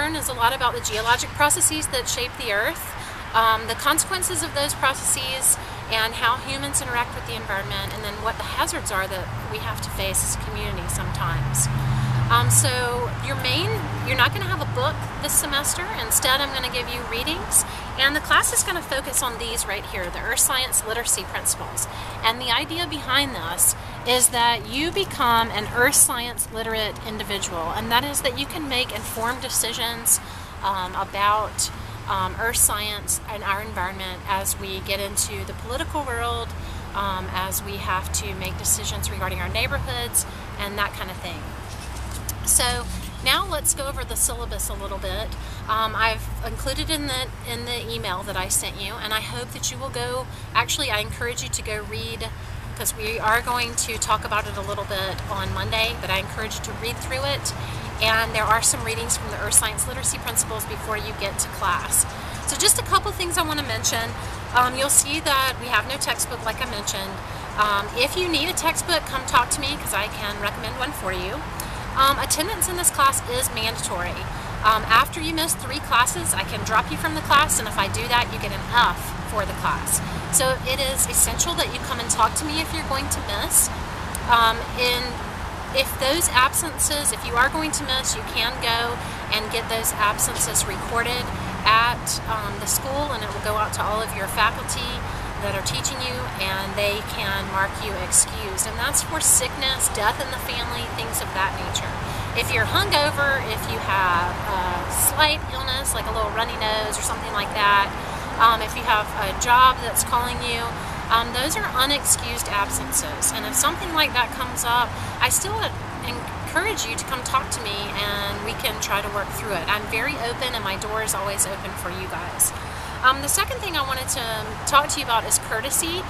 learn is a lot about the geologic processes that shape the Earth, the consequences of those processes, and how humans interact with the environment, and then what the hazards are that we have to face as a community sometimes. So you're not going to have a book this semester. Instead, I'm going to give you readings, and the class is going to focus on these right here, the Earth Science Literacy Principles. And the idea behind this is that you become an Earth Science literate individual, and that is that you can make informed decisions about Earth science and our environment as we get into the political world, as we have to make decisions regarding our neighborhoods and that kind of thing. So now let's go over the syllabus a little bit. I've included in the email that I sent you, and I hope that you will go, actually I encourage you to go read, because we are going to talk about it a little bit on Monday, but I encourage you to read through it, and there are some readings from the Earth Science Literacy Principles before you get to class. So just a couple things I want to mention. You'll see that we have no textbook like I mentioned. If you need a textbook, come talk to me because I can recommend one for you. Attendance in this class is mandatory. After you miss 3 classes, I can drop you from the class, and if I do that, you get an F for the class. So it is essential that you come and talk to me if you're going to miss. If those absences, if you are going to miss, you can go and get those absences recorded at the school, and it will go out to all of your faculty that are teaching you, and they can mark you excused. And that's for sickness, death in the family, things of that nature. If you're hungover, if you have a slight illness, like a little runny nose or something like that, if you have a job that's calling you, those are unexcused absences. And if something like that comes up, I still encourage you to come talk to me and we can try to work through it. I'm very open, and my door is always open for you guys. The second thing I wanted to talk to you about is courtesy.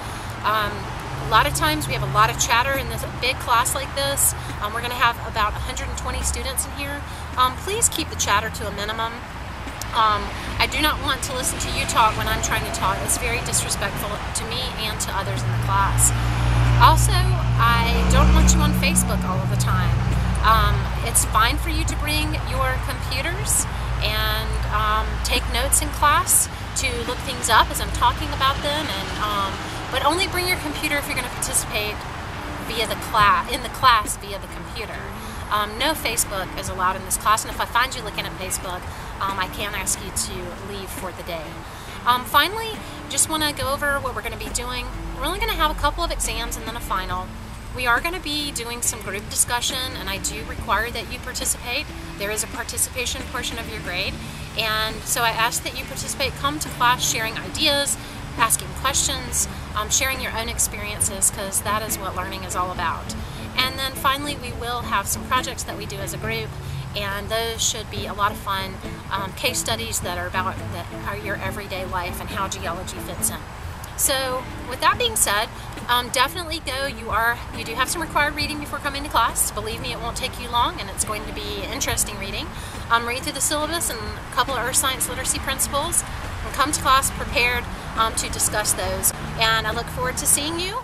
A lot of times we have a lot of chatter in this big class like this. We're going to have about 120 students in here. Please keep the chatter to a minimum. I do not want to listen to you talk when I'm trying to talk. It's very disrespectful to me and to others in the class. Also, I don't want you on Facebook all of the time. It's fine for you to bring your computers and take notes in class to look things up as I'm talking about them, and but only bring your computer if you're going to participate via in the class via the computer. No Facebook is allowed in this class, and if I find you looking at Facebook, I can ask you to leave for the day. Finally, just want to go over what we're going to be doing. We're only going to have a couple of exams and then a final. We are going to be doing some group discussion, and I do require that you participate. There is a participation portion of your grade, and so I ask that you participate. Come to class sharing ideas, asking questions, sharing your own experiences, because that is what learning is all about. And then finally, we will have some projects that we do as a group, and those should be a lot of fun. Case studies that are about your everyday life and how geology fits in. So with that being said, definitely go. You do have some required reading before coming to class. Believe me, it won't take you long, and it's going to be interesting reading. Read through the syllabus and a couple of Earth Science Literacy Principles, and come to class prepared to discuss those. And I look forward to seeing you.